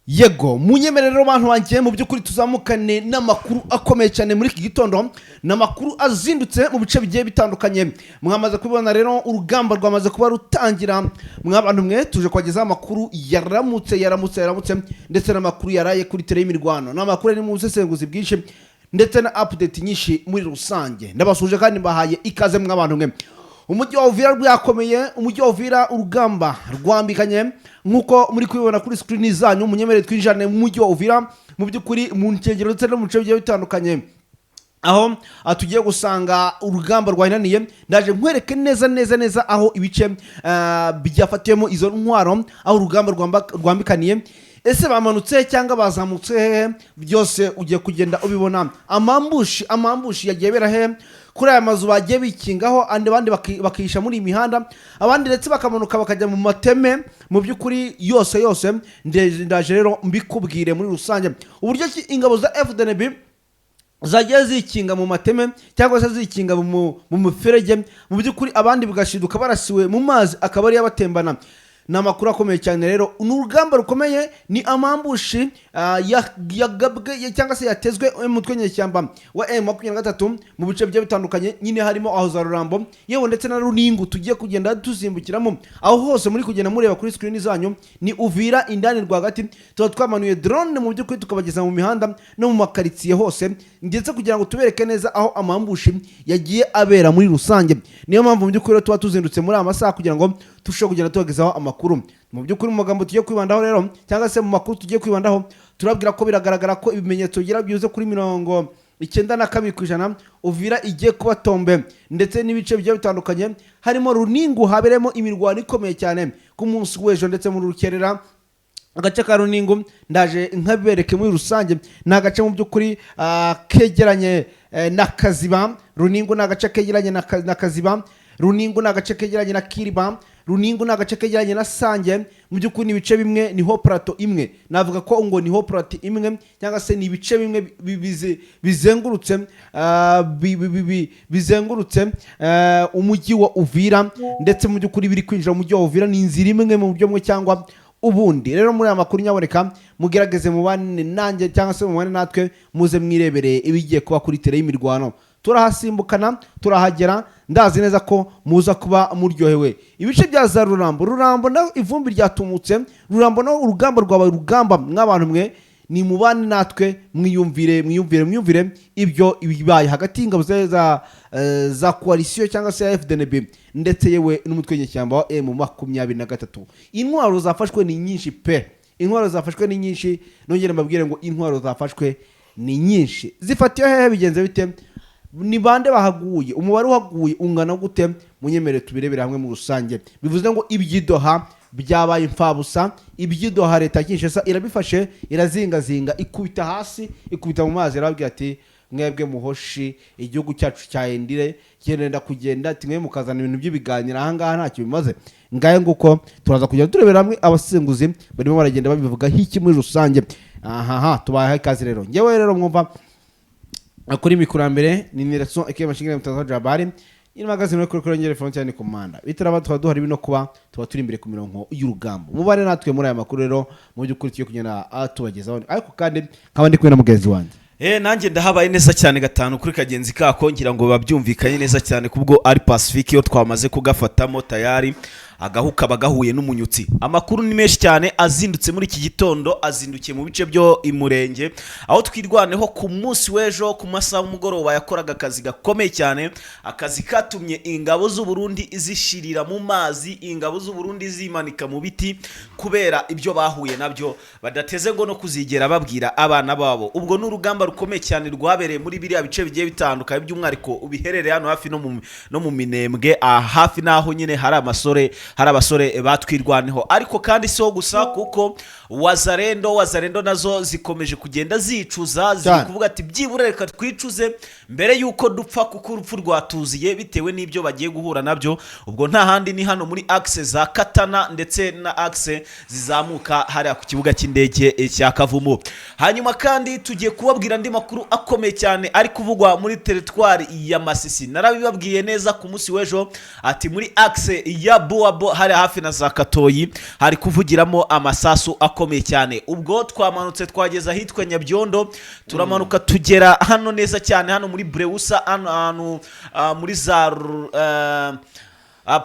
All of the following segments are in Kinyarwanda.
Yego munyemerero bantu bangiye mu byukuri tuzamukane n'amakuru akomeye cyane muri iki gitondo n'amakuru azindutse mu bice bigiye bitandukanye. Mwamaze kubona rero urugamba rwamaze kuba rutangira, mwabantu mwe tuje kwageza amakuru yaramutse ndetse n'amakuru yaraye kuri tele y'imirwano n'amakuru ari mu busesenguzi bwinshi ndetse na update nyinshi muri rusange. Ndabasuje kandi bahaye ikaze mwabantu mwe. Umujyi wa Uvira rwakomeye, umujyi wa Uvira urugamba rwambikanye nkuko muri kubibona kuri screen zanyu. Munyemerere twinjane mu mujyi wa Uvira mu byukuri mu nkengero ndetse no mu bice bigiye bitandukanye, aho tugiye gusanga urugamba rwahinaniye. Ndaje nkwereke neza aho ibice byafatiyemo izo ntwaro, aho urugamba rwambikaniye. Ese bamanutse cyangwa bazamutse, byose ugiye kugenda ubibona. Amambushi yagiye berahe kuri aya mazu bagiye bikingaho, abandi bakisha muri imihanda, abandi ndetse bakamanuka bakajya mu mateme. Mu byukuri yose ndaje rero mbikubwire muri rusange uburyo ingabo za FDNB zagiye zikinga mu mateme cyangwa se zikinga mu muferege. Mu byukuri abandi bigashiduka barasiwe mu mazi akaba ari yabatembana. Namakuru akomeye cyane rero, n'urugamba rukomeye, ni amambushi yagabwe cyangwa se yatezwe umutwe nyeshyamba wa M23 mu bice bigiye bitandukanye. Nyine harimo aho za Rurambo yewe ndetse na Runingu tugiye kugenda tuzimbukiramo. Aho hose muri kugenda mureba kuri screen zanyu ni Uvira indani rwagati. Tuba twamanuye drone mu byukuri tukabageza mu mihanda no mu makaritsiye hose, ndetse kugira ngo tubereke neza aho amambushi yagiye abera muri rusange. Niyo mpamvu mu byukuri tuba tuzindutse muri amasaha kugira ngo tushobora kugenda tubagezaho amakuru. Mu byukuri mu magambo tugiye kwibandaho rero cyangwa se mu makuru tugiye kwibandaho, turabwira ko biragaragara ko ibimenyetso bigira byuze kuri 92% Uvira igiye kuba tombe, ndetse n'ibice bigiye bitandukanye harimo Runingu haberemo imirwano ikomeye cyane ku munsi w'ejo ndetse mu rukerera. Agace ka Runingu ndaje nkabereke muri rusange, na gace mu byukuri kegeranye na Kaziba. Runingu na gace kegeranye na Kaziba, Runingu na gace kegeranye na Kiriba, Runingu na gace kegeranye na Sange. Mu byukuri ni bice bimwe, ni ho plateau imwe. Navuga ko ngo ni ho plateau imwe cyangwa se ni bice bimwe bizengurutse umujyi wa Uvira, ndetse mu byukuri biri kwinjira mu mujyi wa Uvira ni inzira imwe mu buryo bumwe cyangwa ubundi. Rero muri aya makuru nyaboneka mugerageze mubane nanjye cyangwa se mubane natwe, muze mwirebere ibigiye kuba kuri tele y'imirwano. Turahasimbukana, turahagera, ndazi neza ko muza kuba muryohewe. Ibice bya za Rurambo na ivumbi ryatumutse, Rurambo no urugamba rwabaye urugamba. Mwabantu mwe ni mubane natwe, mwiyumvire ibyo ibibaye hagati y'ingabo za coalition cyangwa se FDNB ndetse yewe n'umutwe nyeshyamba wa M23. Intwaro zafashwe ni nyinshi pe, intwaro zafashwe ni nyinshi. Nongere mbabwire ngo intwaro zafashwe ni nyinshi. Zifatiye hehe, bigenze bite, ni bande bahaguye, umubare uhaguye ungana gute? Munyemere tubirebera hamwe mu rusange. Bivuze ngo ibyidoha byabaye imfabusa, ibyidoha leta Kinshasa irabifashe, irazingazinga, ikubita hasi, ikubita mu mazi, irababwira ati mwebwe muhoshi, igihugu cyacu cyahindire cyenda kugenda, timwe mukazana ibintu by'ibiganira ahangaha ntacyo bimaze. Ngaye nguko turaza kujya turebera hamwe abasenguzi barimo baragenda babivuga hiki muri rusange. Tubaye ikaze rero. Ngewe rero mwumva kuri mikurambere ni Nelson Ekemashingire mutazo Jabari, ni magazine yo kuri ngere frontier command. Bitaraba twaduhari bino kuba tuba turi imbere ku mirongo y'urugamba. Mubare natwe muri aya makuru rero mu byukuri tugiye kugenda atubagezaho, ariko kandi nkabandi kumwe na mugenzi wanjye. Nanjye ndahabaye neza cyane gatanu kuri kagenzi kako, ngira ngo babyumvikanye neza cyane kubwo ari Pacifique yo twamaze kugafatamo tayari agahuka bagahuye n'umunyutsi. Amakuru ni menshi cyane azindutse muri iki gitondo, azindukiye mu bice byo imurenge, aho twirwaneho ku munsi w'ejo ku masaha y'umugoroba yakoraga akazi gakomeye cyane, akazi katumye ingabo z'u Burundi zishirira mu mazi, ingabo z'u Burundi zimanika mu biti kubera ibyo bahuye nabyo badateze ngo no kuzigera babwira abana babo. Ubwo n'urugamba rukomeye cyane rwabereye muri biriya bice bigiye bitandukanye, by'umwariko ubiherereye hano hafi no mu Minembwe, hafi naho nyine hari abasore batwirwaneho. Ariko kandi si ho gusa, kuko wazarendo nazo zikomeje kugenda zicuza, ziri kuvuga ati byibura reka twicuze mbere yuko dupfa, kuko urupfu rwatuziye bitewe n'ibyo bagiye guhura nabyo. Ubwo nta handi ni hano muri axe za Katana ndetse na axe zizamuka hariya ku kibuga cy'indege cya Kavumu. Hanyuma kandi tugiye kubabwira andi makuru akomeye cyane ari kuvugwa muri territoire ya Masisi. Narabibabwiye neza ku munsi w'ejo ati muri axe ya Buwa Wabo hari hafi na za Katoyi hari kuvugiramo amasasu akomeye cyane. Ubwo twamanutse twageza ahitwa Nyabyondo turamanuka tugera hano neza cyane hano muri Breusa hano muri za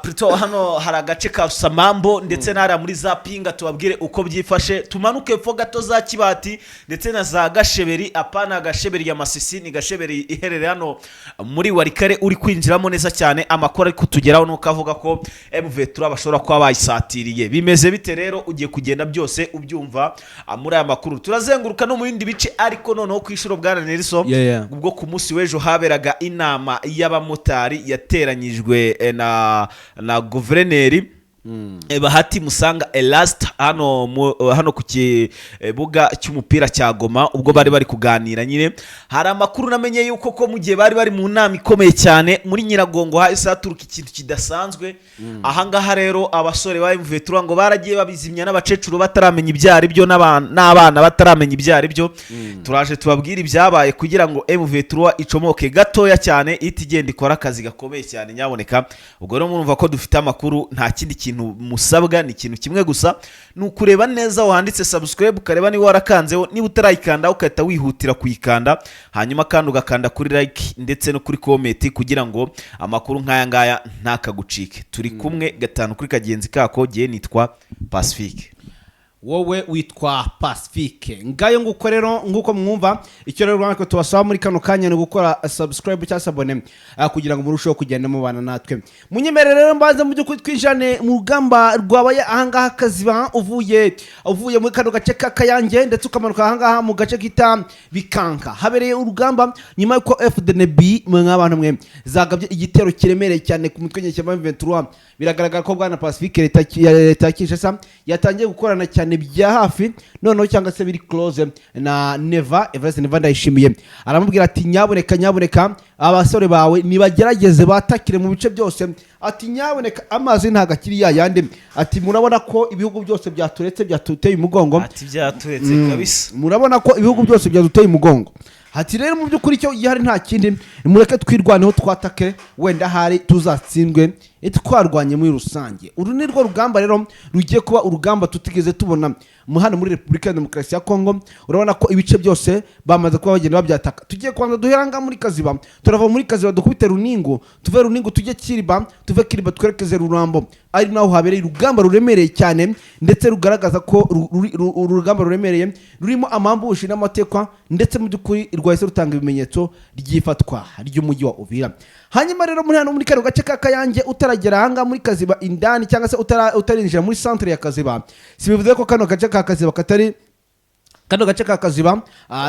Prito hano hari agace ka Samambo ndetse n'ara muri za Pinga tubabwire uko byifashe. Tumanuke epfo gato za Kibati ndetse na za Gasheberi, apana Gasheberi ya Masisi, ni Gasheberi iherere hano muri Warikare uri kwinjiramo neza cyane. Amakuru ari kutugeraho nuko avuga ko M23 bashobora kuba bayisatiriye. Bimeze bite rero? Ugiye kugenda byose ubyumva muri aya makuru. Turazenguruka no mu bindi bice ariko noneho kwishuro bwana Nelson ubwo ku munsi w'ejo haberaga inama y'abamotari yateranyijwe na guverineri Bahati Musanga Elast hano ku kibuga cy'umupira cya Goma. Ubwo bari bari kuganira nyine hari amakuru namenye yuko ko mu gihe bari mu nama ikomeye cyane muri Nyiragongo hahise haturuka ikintu kidasanzwe. Ahangaha rero abasore ba M23 ngo baragiye babizimya n'abacecuru bataramenya ibyari byo n'abana bataramenya ibyari byo. Turaje tubabwira ibyabaye kugira ngo M23 icomoke gatoya cyane itigenda ikora akazi gakomeye cyane nyaboneka. Ubwo rero murumva ko dufite amakuru, nta kindi kintu musabwa ni ikintu kimwe gusa, ni ukureba neza wanditse subscribe ukareba niba warakanzeho, niba utarayikanda ukahita wihutira kuyikanda, hanyuma kandi ugakanda kuri like ndetse no kuri comment kugira ngo amakuru nk'aya ngaya ntakagucike. Turi kumwe gatanu kuri kagenzi kako, giye nitwa Pacifique, wowe witwa Pacifique. Ngayo nguko rero nguko mwumva icyo rero rwanda ko tubasaba muri kano kanya ni gukora subscribe cyangwa se abone kugira ngo murusheho kugenda mubana natwe. Munyemere rero mbaze mu by'ukuri twinjane mu rugamba rwabaye ahangaha Kaziba uvuye muri kano gace ka Kayange ndetse ukamanuka ahangaha mu gace kita Bikanka. Habereye urugamba nyuma yuko FDNB mw'abantu mwe zagabye igitero kiremereye cyane ku mutwe nyeshyamba M23. Biragaragara ko bwana Pacifique leta Kinshasa yatangiye gukorana cyane bya hafi noneho cyangwa se biri close na Everest Neva ndayishimiye. Aramubwira ati nyaboneka abasore bawe nibagerageze batakire mu bice byose. Ati nyaboneka amazi ntagakiri yayande. Ati murabona ko ibihugu byose byaturetse byatuteye umugongo. Ati byaturetse kabisa. Murabona ko ibihugu byose byaduteye umugongo. Ati rero mu by'ukuri cyo yari nta kindi, mureke twirwaneho twatake wenda hari tuzatsindwe twarwanye muri rusange. Uru ni rwo rugamba rero rugiye kuba urugamba tutigeze tubona hano muri Repubulika ya Demokarasi ya Kongo. Urabona ko ibice byose bamaze kuba bagenda babyataka. Tugiye kwanza duheranga muri Kaziba, turava muri Kaziba dukubite Runingo, tuve Runingo tujye Kiriba, tuve Kiriba twerekeze Rurambo. Ari naho habereye urugamba ruremereye cyane ndetse rugaragaza ko urugamba ruremereye rurimo amambushi n'amatekwa ndetse mu by'ukuri rwahise rutanga ibimenyetso ry'ifatwa ry'umujyi wa Uvira. Hanyuma rero muri hano muri kano gace ka Kayange utaragera hanga muri Kaziba indani cyangwa se utarinjira muri centre ya Kaziba, si bivuze ko kano gace ka Kaziba katari kano gace ka Kaziba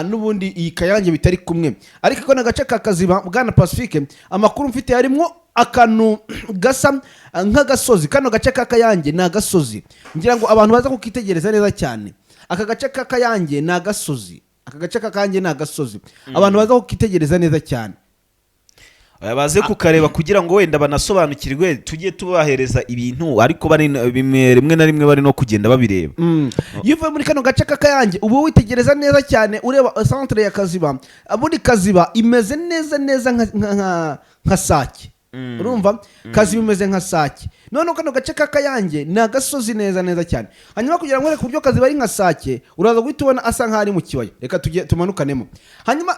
n'ubundi iyi Kayange bitari kumwe. Ariko kano gace ka Kaziba bwana Pacifique amakuru mfite harimo akantu gasa nk'agasozi. Kano gace ka Kayange ni agasozi, ngira ngo abantu baza kukitegereza neza cyane. Aka gace ka Kayange ni agasozi, aka gace ka Kayange ni agasozi, abantu baza kukitegereza neza cyane, baze kukareba kugira ngo wenda banasobanukirwe tujye tubahereza ibintu ariko bari rimwe na rimwe bari no kugenda babireba. Yuve muri kano gace ka Kayange ubu witegereza neza cyane ureba centre ya Kaziba. Abundi Kaziba imeze neza nka Sake. Urumva Kaziba imeze nka Sake. None kano gace ka Kayange ni agasozi neza cyane. Hanyuma kugira ngo kubyo Kaziba ari nka Sake uraza guhitubona asa nk'ari mu kibaya. Reka tujye tumanukanemo. Hanyuma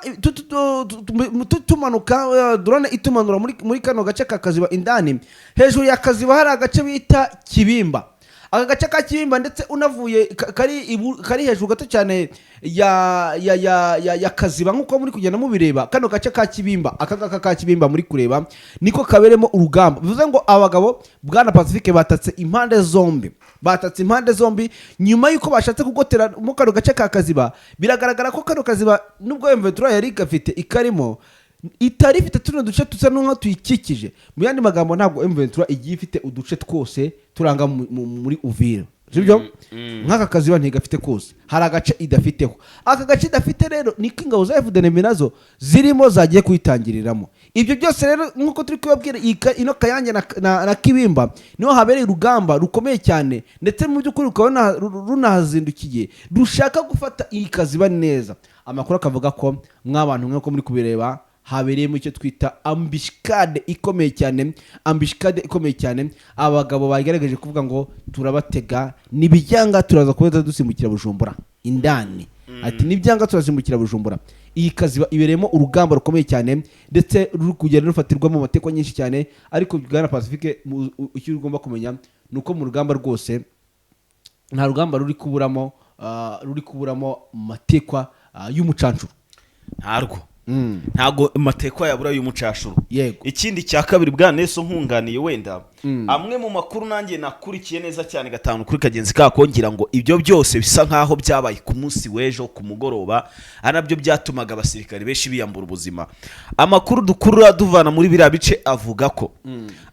tumanuka drone itumanura muri kano gace ka Kaziba indani. Hejuru ya Kaziba hari agace bita Kibimba. Aka gace ka Kibimba ndetse unavuye kari hejuru gato cyane ya Kaziba nkuko muri kugenda mubireba. Kano gace ka Kibimba aka ka Kibimba muri kureba niko kaberemo urugamba. Bivuze ngo abagabo bwana Pacifique batatse impande zombi nyuma yuko bashatse kugotera mu kano gace ka Kaziba. Biragaragara ko kano Kaziba nubwo M23 yari gafite ikarimo itari ifite tuno duce tusa n'umwe tuyikikije. Mu yandi magambo ntabwo M23 igiye ifite uduce twose turanga muri Uvira. Sibyo? Nk'aka Kaziba ntigafite kose, hari agace idafiteho. Aka gace idafite rero niko ingabo za FDNB nazo zirimo zagiye kuyitangiriramo. Ibyo byose rero nkuko turi kubabwira ino Kayange na Kibimba niho habereye urugamba rukomeye cyane ndetse mu by'ukuri ukabona runahazindukiye rushaka gufata iyi Kaziba neza. Amakuru akavuga ko mw'abantu nk'uko muri kubireba habereyemo icyo twita ambishikade ikomeye cyane abagabo bagaragaje kuvuga ngo turabatega nibyanga turaza kuba dusimbukira Bujumbura indani ati nibyanga turasimbukira Bujumbura. Iyi kazi ibereyemo urugamba rukomeye cyane ndetse ruri kugenda rufatirwamo amateko nyinshi cyane, ariko Bwana Pacifique icyo ugomba kumenya nuko mu rugamba rwose nta rugamba ruri kuburamo matekwa y'umucancuro ntago matekwa yabura y'umucashuru. Yego. Ikindi cya kabiri bwa Neso nkunganiye wenda amwe mu makuru nanjye nakurikiye neza cyane gatanu kuri kagenzi kako ngira ngo ibyo byose bisa nkaho byabaye ku munsi w'ejo ku mugoroba anabyo byatumaga abasirikare benshi biyambura ubuzima. Amakuru dukurura duvana muri biriya bice avuga ko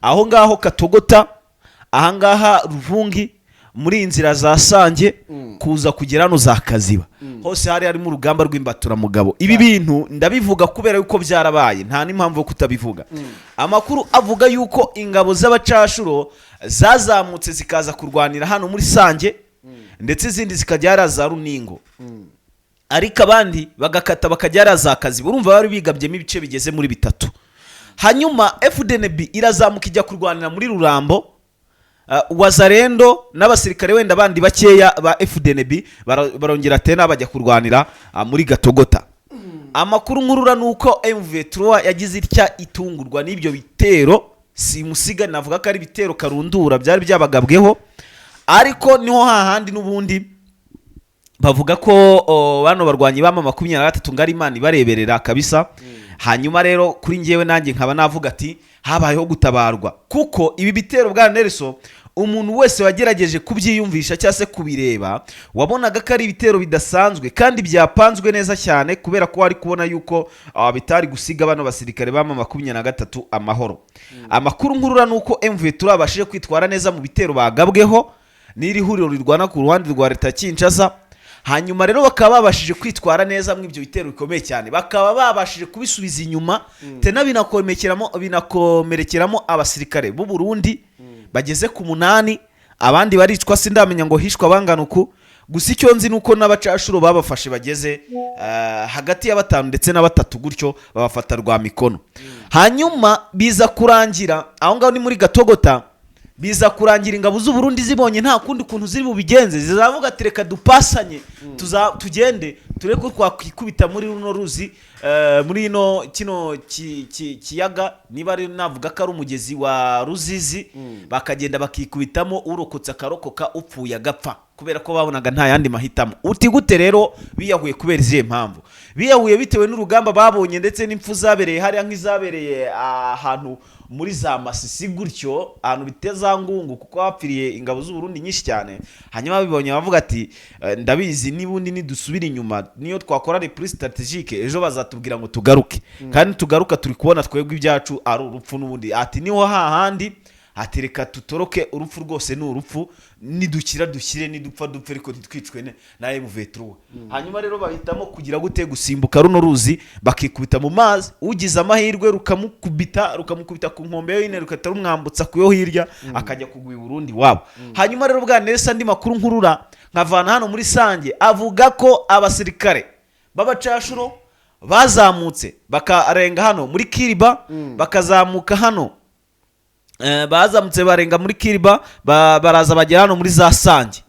aho ngaho Katogota ahangaha Ruvungi muri inzira za Sange kuza kugera no za Kaziba hose harimo urugamba rw'imbatura mugabo. Ibi bintu ndabivuga kubera yuko byarabaye nta n'impamvu yo kutabivuga. Amakuru avuga yuko ingabo z'abacashuro zazamutse zikaza kurwanira hano muri Sange ndetse izindi zikajya za Runingo ariko abandi bagakata bakajya za Kaziba. Urumva bari bigabyemo ibice bigeze muri bitatu. Hanyuma FDNB irazamuka ijya kurwanira muri Rurambo. Wazarendo n'abasirikare wenda bandi bakeya ba FDNB barongera tena bajya kurwanira muri Gatogota. Amakuru nkurura nuko MV3 yagize itya itungurwa n'ibyo bitero simusiga navuga ko ari bitero karundura byari byabagabweho, ariko niho hahandi n'ubundi bavuga ko bano barwanyi bama 23 ngari Imana ibareberera kabisa. Hanyuma rero kuri ngewe nanjye nkaba navuga ati habayeho gutabarwa, kuko ibi bitero bwa Nelson umuntu wese wagerageje kubyiyumvisha cyase kubireba wabonaga ko ari ibitero bidasanzwe kandi byapanzwe neza cyane, kubera ko ari kubona yuko bitari gusiga bano basirikare bama 23 amahoro. Amakuru nkurura nuko MV3 abashije kwitwara neza mu bitero bagabweho n'iri huriro rirwana ku ruhande rwa leta Kinshasa. Hanyuma rero bakaba babashije kwitwara neza mu ibyo bitero bikomeye cyane, bakaba babashije kubisubiza inyuma tena binakomerekeramo abasirikare b'u Burundi bageze ku 8, abandi baricwa sindamenya ngo hishwa banganuku. Gusa icyo nzi nuko n'abacashuro babafashe bageze hagati ya 5 ndetse na 3 gutyo babafata rwa mikono. Hanyuma biza kurangira aho ngaho ni muri Gatogota, biza kurangira ingabo z'u Burundi zibonye nta kundi kuntu ziri bubigenze zizavuga ati reka dupasanye tugende tureko twakwikubita muri runo ruzi muri ino kino kiyaga niba ari navuga ko ari umugezi wa Ruzizi, bakagenda bakikubitamo urokotsa karokoka upfuye agapfa kubera ko babonaga nta yandi mahitamo. Uti gute rero biyahuye kubera izihe mpamvu? Biyahuye bitewe n'urugamba babonye ndetse n'impfu zabereye hariya nk'izabereye ahantu muri za Masisi gutyo ahantu biteza ngungu kuko hapfiriye ingabo z'u Burundi nyinshi cyane. Hanyuma bibonye bavuga ati ndabizi nibundi nidusubira inyuma niyo twakora reprise strategique ejo bazatubwira ngo tugaruke, kandi tugaruka turi kubona twebwe ibyacu ari urupfu n'ubundi. Ati niho hahandi ati reka tutoroke urupfu rwose ni urupfu, nidukira dushyire nidupfa dupfe ariko ntitwicwe na MV3. Hanyuma rero bahitamo kugira gute gusimbuka runo ruzi bakikubita mu mazi, ugize amahirwe rukamukubita ku nkombe y'ine rukata rumwambutsa kuyo hirya akajya kugwa i Burundi wabo. Hanyuma rero bwa Nelson andi makuru nkurura nkavana hano muri Sange avuga ko abasirikare babacashuro bazamutse bakarenga hano muri Kiriba bakazamuka hano bazamutse barenga muri Kiriba baraza bagera hano muri za Sange.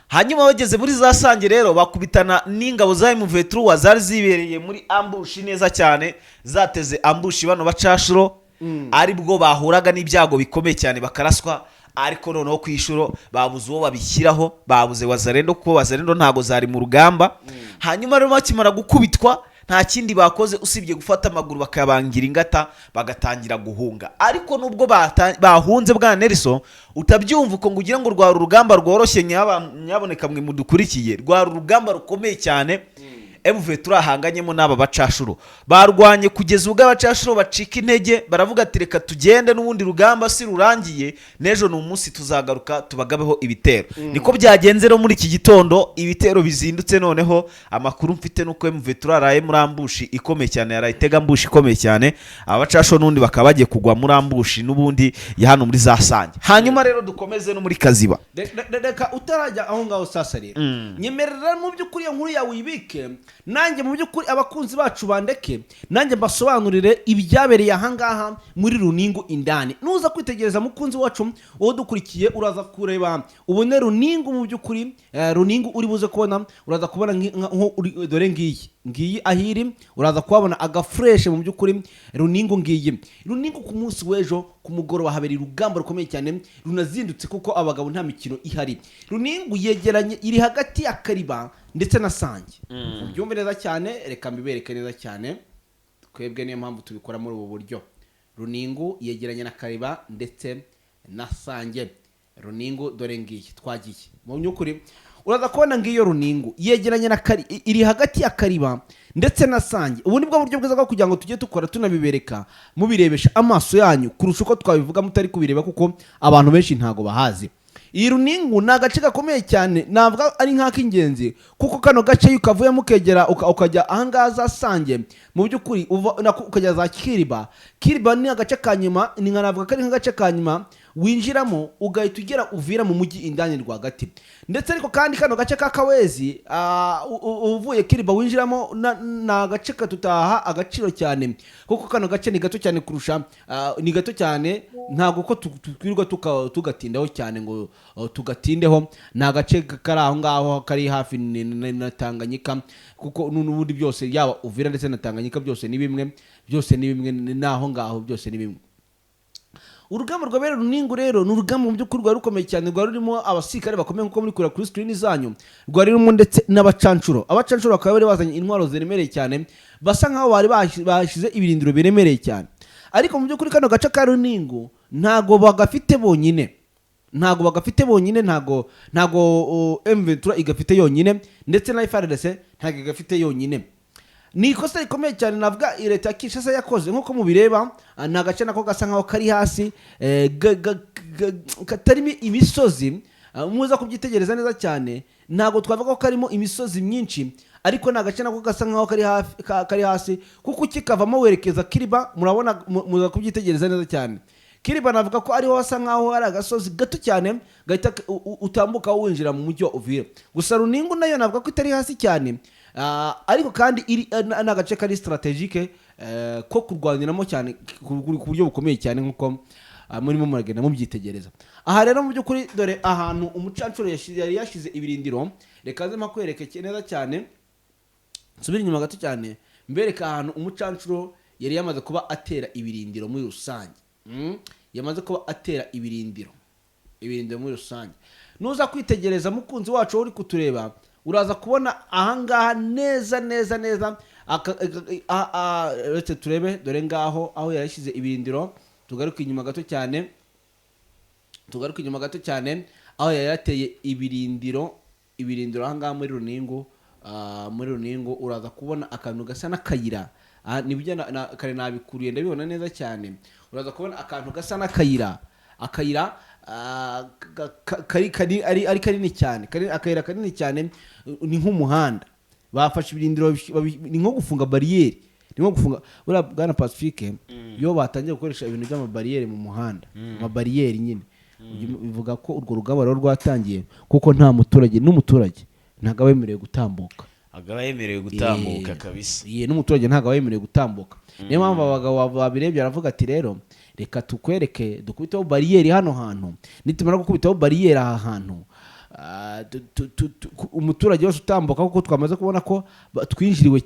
Hanyuma bageze muri za Sange rero bakubitana n'ingabo za MV3 zari zibereye muri ambush neza cyane, zateze ambush bano bacashuro ari bwo bahuraga n'ibyago bikomeye cyane bakaraswa, ariko noneho kwishuro babuze uwo babishyiraho, babuze Wazarendo kuko Wazarendo ntago zari mu rugamba. Hanyuma rero bakimara gukubitwa nta kindi bakoze usibye gufata amaguru bakabangira ingata bagatangira guhunga. Ariko nubwo bahunze bwa Nelson utabyumva uko ngugira ngo rwa rugamba rworoshye nyaboneka mwe mudukurikiye, rwa rugamba rukomeye cyane MV3 ahanganyemo n'aba bacashuro. Barwanye kugeza ubwo abacashuro bacika intege baravuga ati reka tugende n'ubundi rugamba si rurangiye nejo n'umunsi tuzagaruka tubagabeho ibitero. Niko byagenze rero muri iki gitondo ibitero bizindutse. Noneho amakuru mfite nuko MV3 araye muri ambushi ikomeye cyane, yarayitega ambushi ikomeye cyane, abacashuro n'undi bakabagiye kugwa muri ambushi n'ubundi ya hano muri za Sange. Hanyuma rero dukomeze no muri Kaziba. Reka utarajya aho ngaho sasa rero nyemerera mu by'ukuri nkuru yawe uyibike nanjye mu by'ukuri abakunzi bacu bandeke nanjye mbasobanurire ibyabereye ahangaha muri Runingu indani. Nuza kwitegereza mukunzi wacu wowe dukurikiye uraza kureba ubone Runingu mu by'ukuri Runingu uri buze kubona uraza kubona dore ngiyi ahiri uraza kubona agafresh mu by'ukuri Runingu ngiyi ku munsi w'ejo ku mugoroba habereye urugamba rukomeye cyane runazindutse kuko abagabo nta mikino ihari. Runingu yegeranye iri hagati ya Kariba ndetse na Sange. Ubyumve neza cyane, reka mbibereke neza cyane. Twebwe niyo mpamvu tubikora muri ubu buryo. Runingu yegeranye na Kariba ndetse na Sange. Runingu dore ngiyi twagiye. Mu by'ukuri uraza kubona ngiyo Runingu yegeranye na iri hagati ya Kariba ndetse na Sange. Ubu nibwo buryo bwiza bwo kugira ngo tujye dukora tunabibereka mubirebesha amaso yanyu kurusha uko twabivuga mutari kubireba kuko abantu benshi ntago bahazi. Iyi Runingu ni agace gakomeye cyane navuga ari nk'ak'ingenzi kuko kano gace ukavuye mukegera ukajya ahangaha za Sange mu by'ukuri ukajya za Kiriba ni agace kanyuma ni nkanavuga ko ari nk'agace kanyuma winjiramo ugahita ugera uvira mu mujyi indani rwagati. Ndetse ariko kandi kano gace ka Kawezi uvuye Kiriba winjiramo na gace katutaha agaciro cyane kuko kano gace ni gato cyane kurusha ni gato cyane ntago ko twirirwa tugatindaho cyane ngo tugatindeho. Na gace kari aho ngaho kari hafi na Tanganyika kuko n'ubundi byose yaba uvira ndetse na Tanganyika byose ni bimwe naho ngaho byose ni bimwe. Urugamba rwabera Runingu rero ni urugamba mu by'ukuri rwari rukomeye cyane rwari rurimo abasirikare bakomeye nkuko muri kuri screen zanyu rwari rurimo ndetse n'abacancuro bakaba bari bazanye intwaro ziremereye cyane basa nkaho bari bashize ibirindiro biremereye cyane. Ariko mu by'ukuri kano gace ka Runingu ntago bagafite bonyine ntago M23 igafite yonyine ndetse na FARDC ntago igafite yonyine. Ni ikosa rikomeye cyane navuga leta ya Kinshasa yakoze nkuko mubireba. Nta gace nako gasa nkaho kari hasi katarimo imisozi muza kubyitegereza neza cyane ntago twavuga ko karimo imisozi myinshi ariko nta gace nako gasa nkaho kari hasi kuko ukikavamo werekeza Kiriba murabona muza kubyitegereza neza cyane. Kiriba navuga ko ariho hasa nkaho ari agasozi gato cyane gahita utambuka winjira mu mujyi wa Uvira. Gusa Runingu nayo navuga ko itari hasi cyane ariko kandi n'agace kari strategique ko kurwaniramo cyane ku buryo bukomeye cyane nkuko murimo muragenda mubyitegereza. Aha rero mu by'ukuri dore ahantu umucancuro yari yashize ibirindiro. Reka nze makwereke neza cyane nsubira inyuma gato cyane mbereka ahantu umucancuro yari yamaze kuba atera ibirindiro muri rusange. Yamaze kuba atera ibirindiro muri rusange. Nuza kwitegereza mukunzi wacu uri kutureba uraza kubona ahangaha neza retse turebe dore ngaho aho yarashyize ibirindiro. Tugaruka inyuma gato cyane aho yarateye ibirindiro ahangaha muri Runingu uraza kubona akantu gasa n'akayira. Nibyo kare nabikuriye ndabibona neza cyane. Uraza kubona akantu gasa n'akayira ari kanini cyane akayira kanini cyane ni nk'umuhanda bafashe ibirindiro ni nko gufunga bariyeri buriya bwana Pacifique iyo batangiye gukoresha ibintu by'amabariyeri mu muhanda amabariyeri nyine bivuga ko urwo rugamba rero rwatangiye kuko nta muturage ntago abemerewe gutambuka kabisa. N'umuturage ntago abemerewe gutambuka. Niyo mpamvu abagabo babirebye baravuga ati rero reka tukwereke dukubiteho bariyeri hano hantu nitumara gukubitaho bariyeri aha hantu umuturage wese utambuka kuko twamaze kubona ko twinjiriwe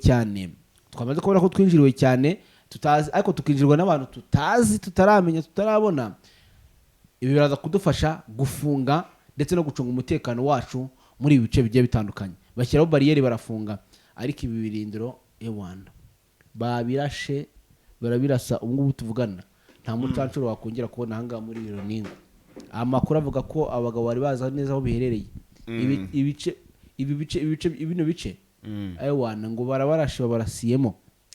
cyane tutazi ariko tukinjirwa n'abantu tutaramenya tutarabona. Ibi biraza kudufasha gufunga ndetse no gucunga umutekano wacu muri ibi bice bigiye bitandukanye. Bashyiraho bariyeri barafunga ariko ibi birindiro babirashe barabirasa. Ubungubu tuvugana nta mucancuro wakongera kubona ahangaha muri Runingu. Amakuru avuga ko abagabo bari baza neza aho biherereye bino bice ayiwana ngo barabarashe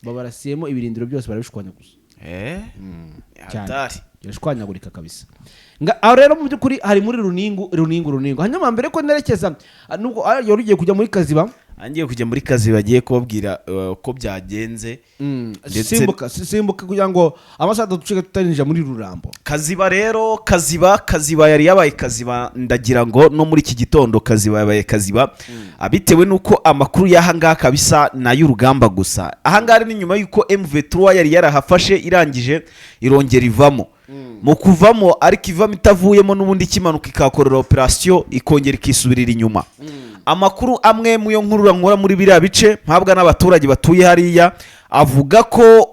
babarasiyemo ibirindiro byose barabishwanya gusa birashwanyagurika kabisa. Aho rero mu by'ukuri hari muri Runingu. Hanyuma mbere ko nerekeza nubwo yari ugiye kujya muri Kaziba angiye kujya muri kazi bagiye kubabwira ko byagenze simbuka kugira ngo amasaha ducike tutarinjira muri Rurambo. Kaziba rero Kaziba yari yabaye Kaziba, ndagira ngo no muri iki gitondo Kaziba yabaye Kaziba bitewe nuko amakuru y'ahangaha kabisa na y'urugamba gusa. Ahangaha ni nyuma yuko MV3 yari yarahafashe irangije irongera ivamo mu kuvamo, ariko ivamo itavuyemo n'ubundi kimanuka ikakorera operation ikongera ikisubirira inyuma. Amakuru amwe mu yo nkura muri biriya bice mpabwa n'abaturage batuye hariya avuga ko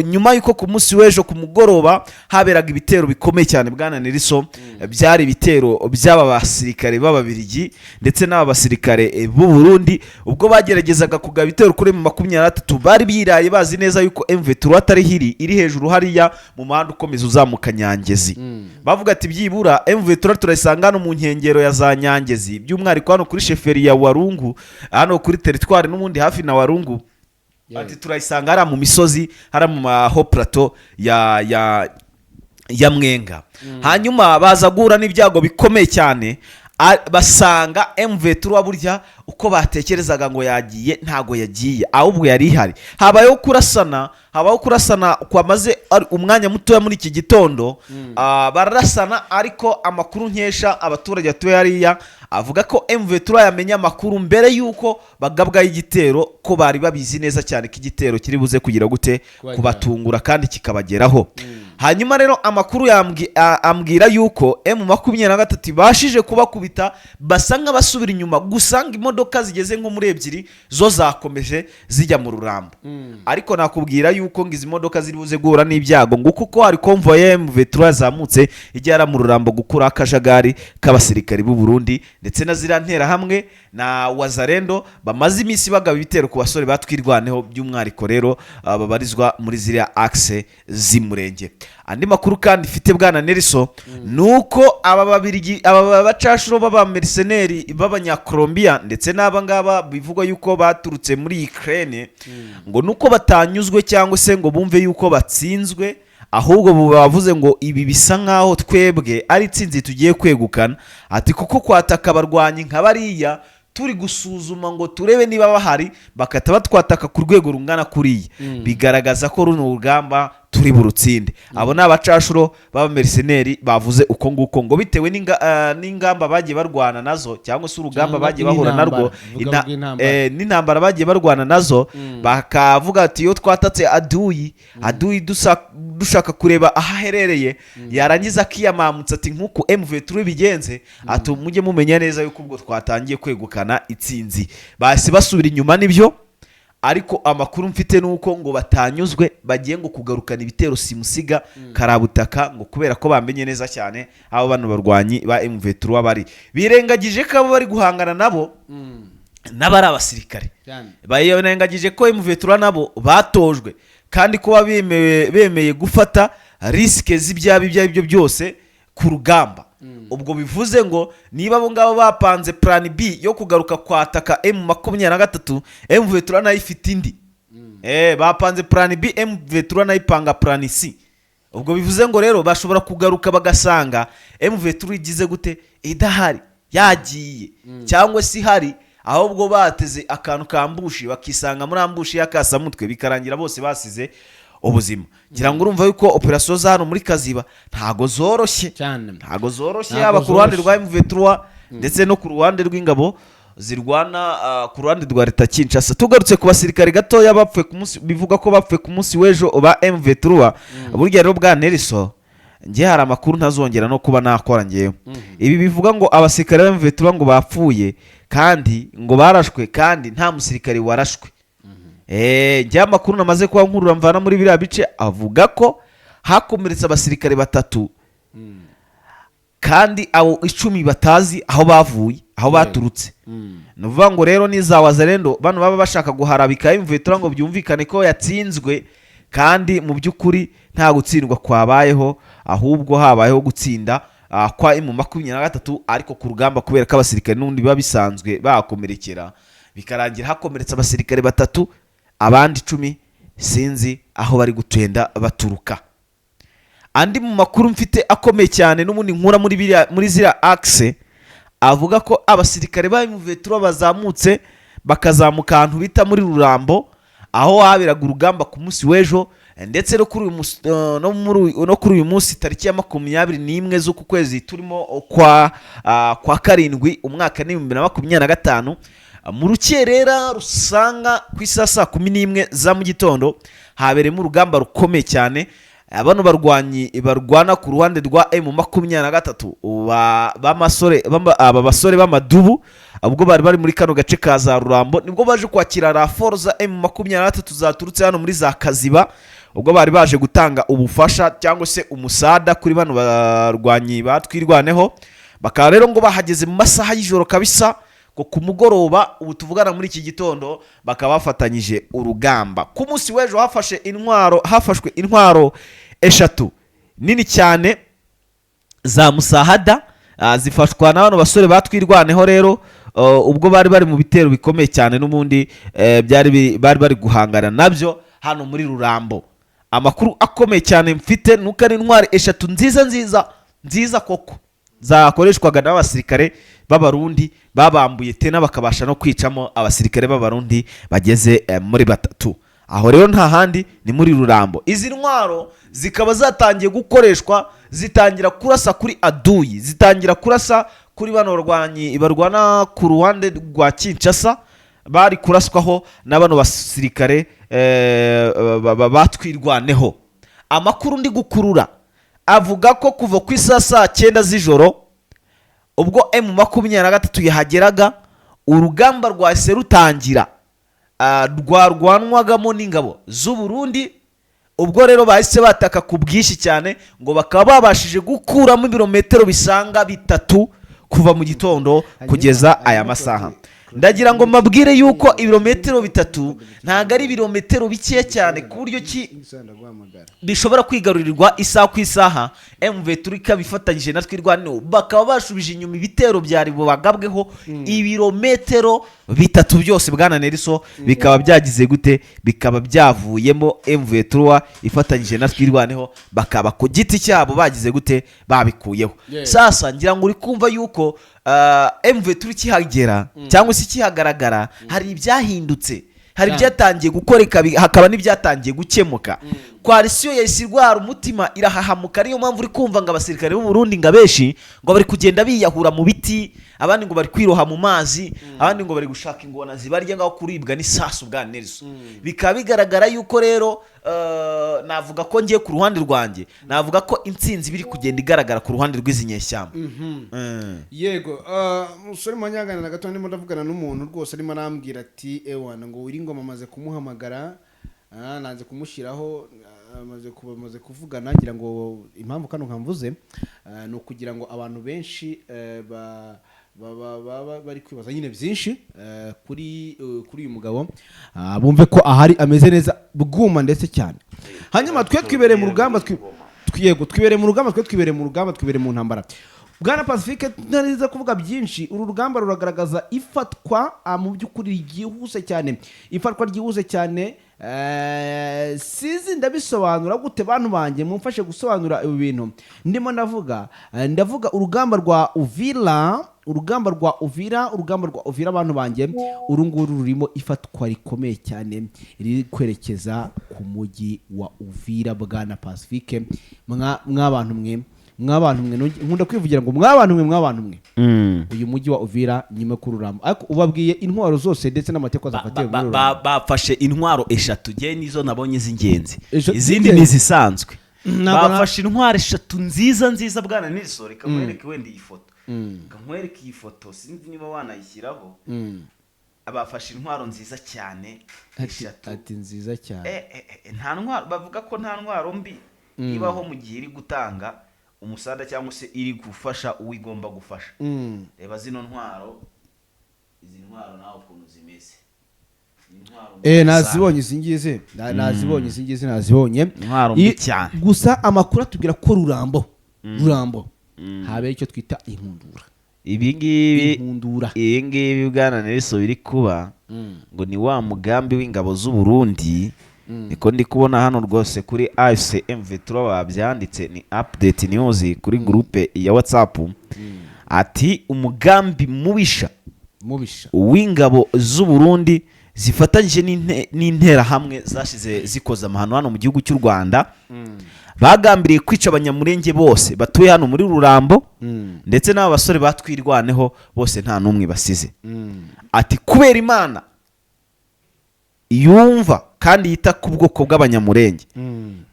nyuma yuko ku munsi w'ejo ku mugoroba haberaga ibitero bikomeye cyane bwana Nelson, byari ibitero by'aba basirikare b'Ababiligi ndetse n'aba basirikare b'u Burundi, ubwo bageragezaga kugaba ibitero kuri mu 23 bari biraye bazi neza yuko MV3 atari iri hejuru hariya mu muhanda ukomeza uzamuka Nyangezi. Bavuga ati byibura MV3 turayisanga hano mu nkengero ya za Nyangezi, by'umwihariko hano kuri sheferi ya Warungu, hano kuri territoire n'ubundi hafi na Warungu. Ati turayisanga hara mu misozi, hara mu maho plateau ya Mwenga. Hanyuma baza guhura n'ibyago bikomeye cyane, basanga MV3 burya uko batekerezaga ngo yagiye ntago yagiye, ahubwo yari ihari. Habayeho kurasana kwamaze umwanya muto muri iki gitondo. Bararasana, ariko amakuru nkesha abaturage atuye hariya avuga ko MV3 yamenye amakuru mbere yuko bagabwa y'igitero, ko bari babizi neza cyane ko igitero kiri buze kugira gute kubatungura kandi kikabageraho. Hanyuma rero amakuru ambwira yuko M23 bashije kubakubita, basa nk'abasubira inyuma, gusanga imodoka zigeze nko muri 2 zo zakomeje zijya mu Rurambo. Ariko nakubwira yuko ngize imodoka ziri buze guhura n'ibyago, ngo kuko hari convoy ya MV3 yazamutse ijyara mu Rurambo gukura akajagari k'abasirikari b'u Burundi ndetse na zirantera hamwe na Wazarendo bamaze iminsi bagaba ibitero ku basore batwirwaneho, by'umwihariko rero babarizwa muri ziriya axe z'Imurenge. Andi makuru kandi ifite bwana Nelson nuko aba Babirigi, aba bacashuro baba mercenaires b'Abanyakolombia ndetse n'aba ngaba bivugwa yuko baturutse muri Ukraine, ngo nuko batanyuzwe cyangwa se ngo bumve yuko batsinzwe, ahubwo bavuze ngo ibi bisa nkaho twebwe ari itsinzi tugiye kwegukana. Ati kuko kwataka abarwanyi nka bariya turi gusuzuma ngo turebe niba bahari bakata batwataka ku rwego rungana kuriya, bigaragaza ko runo rugamba turi burutsinde. Abo ni abacashuro baba mercenaires bavuze uko nguko, ngo bitewe n'ingamba bagiye barwana nazo cyangwa se urugamba bagiye bahura narwo, n'intambara bagiye barwana nazo, bakavuga ati iyo twatatse aduyi dushaka kureba ahaherereye, yarangiza akiyamamutsa ati nkuko MV3 bigenze, ati mujye mumenya neza yuko ubwo twatangiye kwegukana itsinzi. Basi basubira inyuma nibyo, ariko amakuru mfite nuko ngo batanyuzwe, bagiye ngo kugarukana ibitero simusiga karabutaka, ngo kubera ko bamenye neza cyane abo bano barwanyi ba MV3 bari birengagije ko abo bari guhangana nabo n'abari abasirikare, bayirengagije ko MV3 nabo batojwe kandi kuba bemeye gufata risike z'ibyo byose ku rugamba. Ubwo bivuze ngo niba abo ngabo bapanze plan B yo kugaruka kwataka M23, MV3 nayo ifite indi. Bapanze plan B, MV3 nayo ipanga plan C. Ubwo bivuze ngo rero bashobora kugaruka bagasanga MV3 igize gute idahari, yagiye cyangwa si hari, ahubwo bateze akantu kambushi bakisanga muri ambushi y'akasamutwe, bikarangira bose basize ubuzima. Ngira ngo urumva yuko operation za hano muri Kaziba ntago zoroshye cyane, ntago zoroshye yaba ku ruhande rwa MV3 ndetse no ku ruhande rw'ingabo zirwana ku ruhande rwa leta Kinshasa. Tugarutse ku basirikare gatoya bapfuye ku munsi, bivuga ko bapfuye ku munsi w'ejo ba MV3. Burya rero bwa Nelson, ngiye hari amakuru ntazongera no kuba nakora ngewe. Ibi bivuga ngo abasirikare ba MV3 ngo bapfuye kandi ngo barashwe kandi nta musirikare warashwe. Njya amakuru namaze kuba nkurura mvana muri biriya bice avuga ko hakomeretse abasirikare 3 kandi abo 10 batazi aho bavuye, aho baturutse. Nuvuga ngo rero ni za Wazarendo bano baba bashaka guharabika MV3 ngo byumvikane ko yatsinzwe, kandi mu by'ukuri nta gutsindwa kwabayeho, ahubwo habayeho gutsinda kwa M23, ariko ku rugamba kubera ko abasirikare n'undi biba bisanzwe bakomerekera, bikarangira hakomeretse abasirikare 3, abandi 10 sinzi aho bari gutenda baturuka. Andi mu makuru mfite akomeye cyane n'ubundi nkura muri zira axe, avuga ko abasirikare ba MV3 bazamutse bakazamuka ahantu bita muri Rurambo aho haberaga urugamba ku munsi w'ejo, ndetse no kuri uyu munsi tariki ya 21 z'uku kwezi turimo kwa karindwi umwaka ni 2025 mu rukerera rusanga ku isaha saa 11 za mu gitondo haberemo urugamba rukomeye cyane. Bano barwanyi barwana ku ruhande rwa M23 aba basore b'amadubu ubwo bari muri kano gace ka za Rurambo nibwo baje kwakira raporo za M23 zaturutse hano muri za Kaziba, ubwo bari baje gutanga ubufasha cyangwa se umusada kuri bano barwanyi batwirwaneho. Bakaba rero ngo bahageze mu masaha y'ijoro kabisa ko ku mugoroba ubu tuvugana muri iki gitondo bakaba bafatanyije urugamba. Ku munsi w'ejo hafashwe intwaro eshatu nini cyane za musahada zifashwa na bano basore batwirwaneho rero ubwo bari mu bitero bikomeye cyane n'ubundi bari guhangana nabyo hano muri Rurambo. Amakuru akomeye cyane mfite nuko ari intwaro eshatu nziza koko zakoreshwaga n'abasirikare b'abarundi babambuye tena bakabasha no kwicamo abasirikare b'abarundi bageze muri 3. Aho rero nta handi ni muri Rurambo. Izi ntwaro zikaba zatangiye gukoreshwa, zitangira kurasa kuri aduyi, zitangira kurasa kuri bano barwana ku ruhande rwa Kinshasa, bari kuraswaho na bano basirikare batwirwaneho. Amakuru ndi gukurura avuga ko kuva ku isaha saa 9 z'ijoro ubwo M23 yahageraga urugamba rwahise rutangira rwarwanwagamo n'ingabo z'u Burundi. Ubwo rero bahise bataka ku bwinshi cyane ngo bakaba babashije gukuramo ibirometero bisanga 3 kuva mu gitondo kugeza aya masaha. Ndagira ngo mbabwire yuko ibirometero 3 ntago ari ibirometero bike cyane ku buryo bishobora kwigarurirwa isaha ku isaha. M23 bifatanyije na twirwaniro bakaba bashubije inyuma ibitero byari bubagabweho ibirometero 3 byose bwana Neriso bikaba byagize gute, bikaba byavuyemo M23 ifatanyije na twirwaneho bakaba ku giti cyabo bagize gute babikuyeho. Sasa ngira ngo uri kumva yuko M23 kihagera cyangwa se kihagaragara hari ibyahindutse, hari byatangiye gukoreka hakaba n'ibyatangiye gukemuka. Koalisiyo yayisirwara umutima irahahamuka, niyo mpamvu uri kumva ngo abasirikare b'u Burundi ngabeshi ngo bari kugenda biyahura mu biti, abandi ngo bari kwiroha mu mazi, abandi ngo bari gushaka ingona zibarya ngaho kuribwa n'isasu bwa Nelson. Bikaba bigaragara yuko rero navuga ko ngiye ku ruhande rwanjye navuga ko intsinzi biri kugenda igaragara ku ruhande rw'izinyeshyamba. Yego musore manyagana na gato ndimo ndavugana n'umuntu rwose arimo arambwira ati ewana ngo uri ngoma amaze kumuhamagara nanze kumushyiraho amaze kuvugana ngira ngo impamvu kano nkamvuze no kugira ngo abantu benshi bari kwibaza nyine byinshi kuri uyu mugabo bumve ko ahari ameze neza bwuma ndetse cyane. Hanyuma twe twibereye mu rugamba twibereye mu ntambara. Bwana Pacifique ntariza kuvuga byinshi, uru rugamba ruragaragaza ifatwa mu by'ukuri ryihuse cyane, ifatwa ryihuse cyane. Sizi ndabisobanura gute bantu banjye mumfashe gusobanura ibi bintu ndimo ndavuga urugamba rwa Uvira abantu banjye urunguru rurimo ifatwa rikomeye cyane riri kwerekeza ku mujyi wa Uvira. Bwana Pacifique mwabantu mwe nkunda kwivugira ngo mwabantu mwe uyu mujyi wa Uvira nyuma kururamba ariko ubabwiye intwaro zose ndetse n'amateko azafatiye bafashe intwaro eshatu je nizo nabonye z'ingenzi, izindi nizisanzwe. Bafashe intwaro eshatu nziza bwana Nelson. Reka mwereke wenda iyi foto, nkwereke iyi foto sinzi niba wanayishyiraho. Abafashe intwaro nziza cyane eshatu ati nziza cyane. Nta ntwaro bavuga ko nta ntwaro mbi ibaho mu gihe iri gutanga umusada cyangwa se iri gufasha uwigomba gufasha. Reba zino ntwaro, izi ntwaro naho ukuntu zimeze. Nazibonye nazibonye intwaro mbi cyane. Gusa amakuru atubwira ko Rurambo habera icyo twita inkundura. Ibi ngibi bwana Nelson biri kuba ngo ni wa mugambi w'ingabo z'u Burundi. Niko ndi kubona hano rwose kuri AFC M23 babyanditse, ni update news kuri groupe ya WhatsApp. Ati umugambi mubisha w'ingabo z'u Burundi zifatanyije n'interahamwe zashize zikoze amahano hano mu gihugu cy'u Rwanda bagambiriye kwica abanyamurenge bose batuye hano muri Rurambo ndetse n'aba basore batwirwaneho bose nta n'umwe basize. Ati kubera Imana yumva kandi yita ku bwoko bw'abanyamurenge,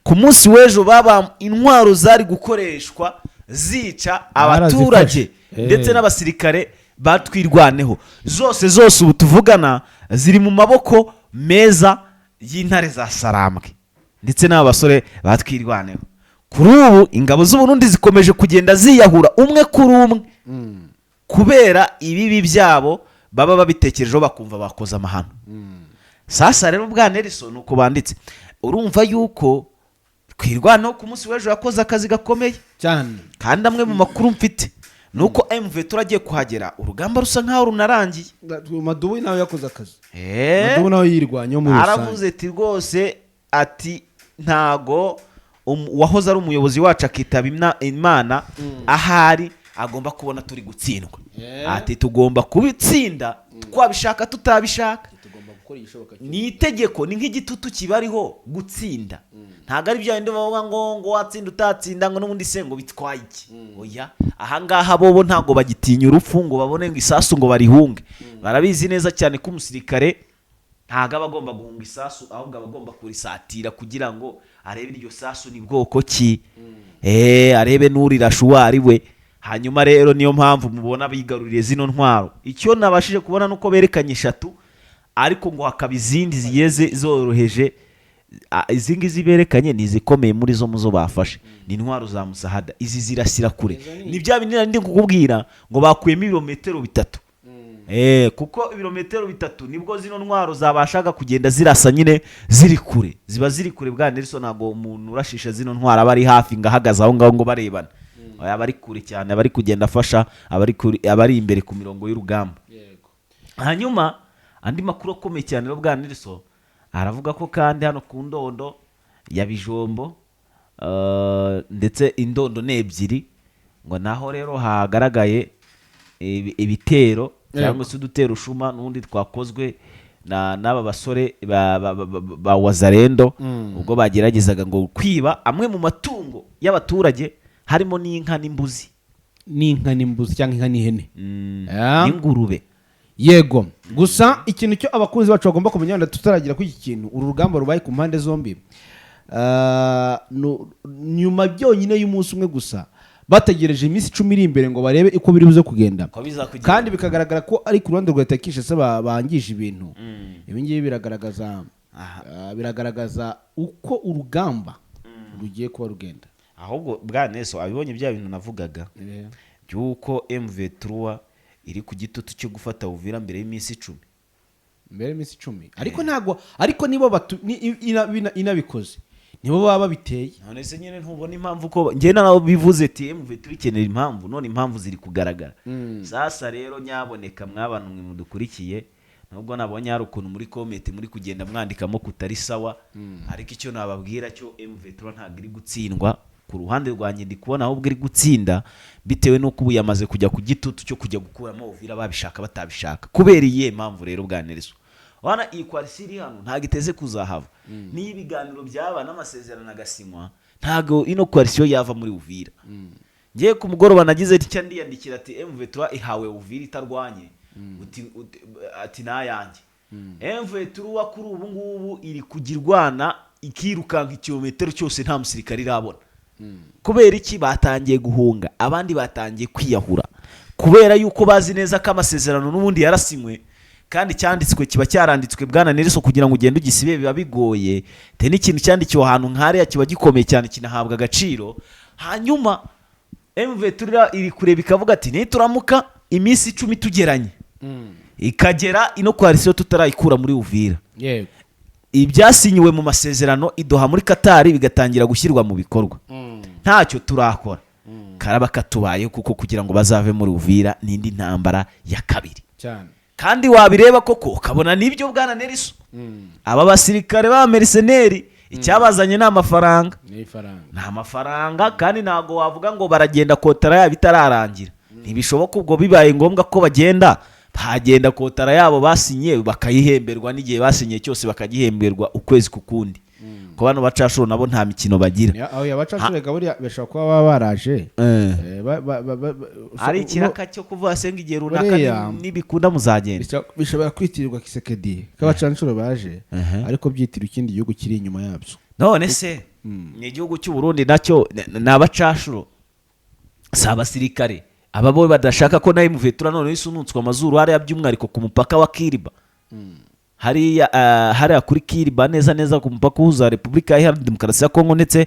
ku munsi w'ejo baba intwaro zari gukoreshwa zica abaturage ndetse n'abasirikare batwirwaneho zose ubu tuvugana ziri mu maboko meza y'intare za Sarambwe ndetse n'aba basore batwirwaneho. Kuri ubu ingabo z'u Burundi zikomeje kugenda ziyahura umwe kuri umwe kubera ibibi byabo baba babitekerejeho bakumva bakoze amahano. Sasa rero bwa Nelson nuko banditse, urumva yuko twirwanaho ku munsi w'ejo yakoze akazi gakomeye cyane, kandi amwe mu makuru mfite nuko MV turagiye kuhagera urugamba rusa nkaho runarangiye. Madubu nawe yakoze akazi, Madubu nawe yirwanyo muri rusange. Aravuze ati rwose ati ntago wahoze ari umuyobozi wacu akitaba Imana ahari agomba kubona turi gutsindwa. Ati tugomba kubitsinda twabishaka tutabishaka, ni itegeko, ni nk'igitutu kibariho gutsinda. Ntago ari bya bindi bavuga ngo watsinda utatsinda ngo n'ubundi se ngo bitwaye iki. Oya, ahangaha bobo ntago bagitinya urupfu ngo babone ngo isasu ngo barihunge. Barabizi neza cyane ko umusirikare ntago aba agomba guhunga isasu, ahubwo aba agomba kurisatira kugira ngo arebe iryo sasu ni bwoko ki, arebe n'urirashe uwo ari we. Hanyuma rero niyo mpamvu mubona bigaruriye zino ntwaro. Icyo nabashije kubona nuko berekanye 3 ariko ngo hakaba izindi ziyeze zoroheje. Izi ngizi berekanye ni zikomeye muri zo muzo bafashe, ni intwaro za Musahada. Izi zirasira kure, ni bya binini ndi kukubwira ngo bakuyemo ibirometero 3. Kuko ibirometero 3 nibwo zino ntwaro zabashaga kugenda zirasa nyine ziri kure, ziba ziri kure. Bwa Nelson ntago umuntu urashisha zino ntwaro aba ari hafi ngahagaze aho ngaho ngo barebana. Abari kure cyane, abari kugenda afasha abari imbere ku mirongo y'urugamba. Hanyuma andi makuru akomeye cyane ro bwa Nelson aravuga ko kandi hano ku Ndondo ya Bijombo ndetse Indondo n'ebyiri ngo naho rero hagaragaye ibitero cyangwa se udutero shuma n'undi twakozwe n'aba basore ba Wazarendo ubwo bageragezaga ngo kwiba amwe mu matungo y'abaturage harimo n'inka n'imbuzi cyangwa inka n'ihene n'ingurube. Yego, gusa ikintu cyo abakunzi bacu bagomba kumenya wenda tutaragira kuri iki kintu, uru rugamba rubaye ku mpande zombi nyuma byonyine y'umunsi umwe gusa bategereje iminsi 10 iri imbere ngo barebe uko biri buze kugenda, kandi bikagaragara ko ari ku ruhande rwa Takishe se bangije ibintu. Ibi ngibi biragaragaza uko urugamba rugiye kuba rugenda. Ahubwo bwa Nelson abibonye bya bintu navugaga byuko MV3 iri ku gitutu cyo gufata Uvira mbere y'iminsi 10. Ariko nibo inabikoze nibo baba babiteye. None se nyine ntubona impamvu ko ngiye nawe bivuze ati MV3 ikenera impamvu, none impamvu ziri kugaragara. Sasa rero nyaboneka mwabana mwe mudukurikiye, nubwo nabonye hari ukuntu muri comment muri kugenda mwandikamo kutari sawa, ariko icyo nababwira cyo MV3 ntago iri gutsindwa. Ku ruhande rwanjye ndi kubona ahubwo iri gutsinda bitewe nuko ubu yamaze kujya ku gitutu cyo kujya gukuramo Uvira babishaka batabishaka. Kubera iyihe mpamvu rero bwa Nelson? Wana iyi kwalisiri hano ntago iteze kuzahava. Ni ibiganiro byaba n'amasezerano agasinywa, ntago ino kwalisiyo yava muri Uvira. Ngiye ku mugoroba nagize ati cyandi yandikira ati MV3 ihawe Uvira itarwanye ati nayanjye. MV3 kuri ubu ngubu iri kugirwana ikirukanka ikilometero cyose nta musirikari irabona. Kubera iki? Batangiye guhunga, abandi batangiye kwiyahura kubera yuko bazi neza ko amasezerano n'ubundi yarasinywe kandi cyanditswe kiba cyaranditswe bwana Nelson kugira ngo ugende ugisibe biba bigoye. Te n'ikintu cyandikiwe ahantu nk'ariya kiba gikomeye cyane kinahabwa agaciro. Hanyuma MV3 iri kureba ikavuga ati nituramuka iminsi 10 tugeranye ikagera ino kwalisiyo tutarayikura muri Uvira, ibyasinyiwe mu masezerano idoha muri Qatar bigatangira gushyirwa mu bikorwa, ntacyo turakora. Karaba katubaye kuko kugira ngo bazave muri Uvira n'indi ntambara ya kabiri cyane. Kandi wabireba koko ukabona nibyo bwana Nelson. Aba basirikare ba mercenaires icyabazanye n'amafaranga, nta mafaranga, kandi nago wavuga ngo baragenda kotara ya bitararangira. Ntibishoboka ubwo bibaye ngombwa ko bagenda hagenda kotara yabo basinye bakayihemberwa n'igihe basinye cyose bakagihemberwa ukwezi kukundi ko bano bacashuro nabo nta mikino bagira aho yabacashuro gaburi bashaka kuba baba baraje ari ikiraka cyo kuvuga senga igihe runaka nibikunda muzagenda bishobora kwitirirwa Kisekedi k'abacashuro baje ariko byitira ikindi gihugu kiri inyuma yabyo none se ni igihugu cy'u Burundi nacyo n'abacashuro si abasirikare aba bo badashaka ko nayo muvetura none isunutswe amazuru hariya by'umwariko ku mupaka wa Kiriba hariya kuri Kiriba neza ku mupaka uhuza Repubulika Iharanira Demokarasi ya Kongo ndetse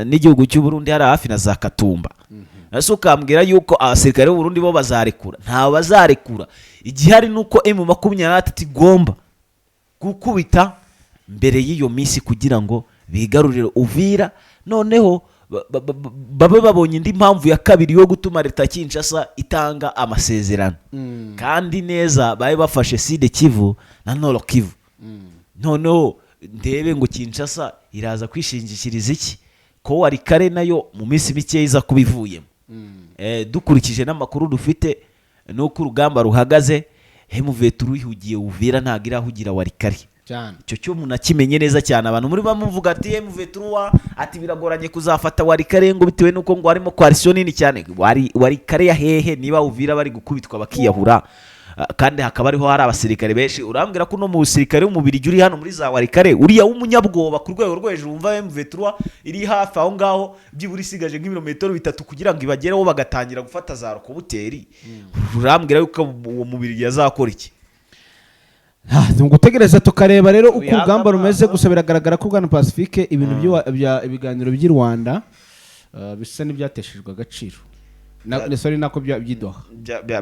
n'igihugu cy'u Burundi hariya hafi na za Katumba nase ukambwira yuko abasirikare b'u Burundi bo bazarekura ntawe bazarekura igihari nuko M23 igomba gukubita mbere y'iyo minsi kugira ngo bigarurire Uvira noneho babe babonye indi mpamvu ya kabiri yo gutuma leta Kinshasa itanga amasezerano kandi neza babe bafashe Sud Kivu na Nord Kivu noneho ndebe ngo Kinshasa iraza kwishingikiriza iki ko wari kare nayo mu minsi mike iza kubivuyemo dukurikije n'amakuru dufite nuko urugamba ruhagaze M23 ruhugiye Uvira ntago irahugira wari kare icyo cyo umuntu akimenye neza cyane abantu muri bamuvuga ati M23 ati biragoranye kuzafata wari kare ngo bitewe nuko ngo harimo coalition nini cyane wari kare ya hehe niba Uvira bari gukubitwa bakiyahura kandi hakaba ariho hari abasirikare benshi urambwira ko no mu basirikare w'umubiri uri hano muri za wari kare uriya w'umunyabwoba ku rwego rwo hejuru umva M23 iri hafi aho ngaho byibura isigaje nk'ibirometero 3 kugira ngo ibagereho bagatangira gufata za rokobuteri urambwira yuko uwo mubiri yazakora iki ngutegereza tukareba rero uko urugamba rumeze gusa biragaragara ko Bwana Pacifique ibintu ibiganiro by'i Rwanda bisa n'ibyateshejwe agaciro sorry nako byidoha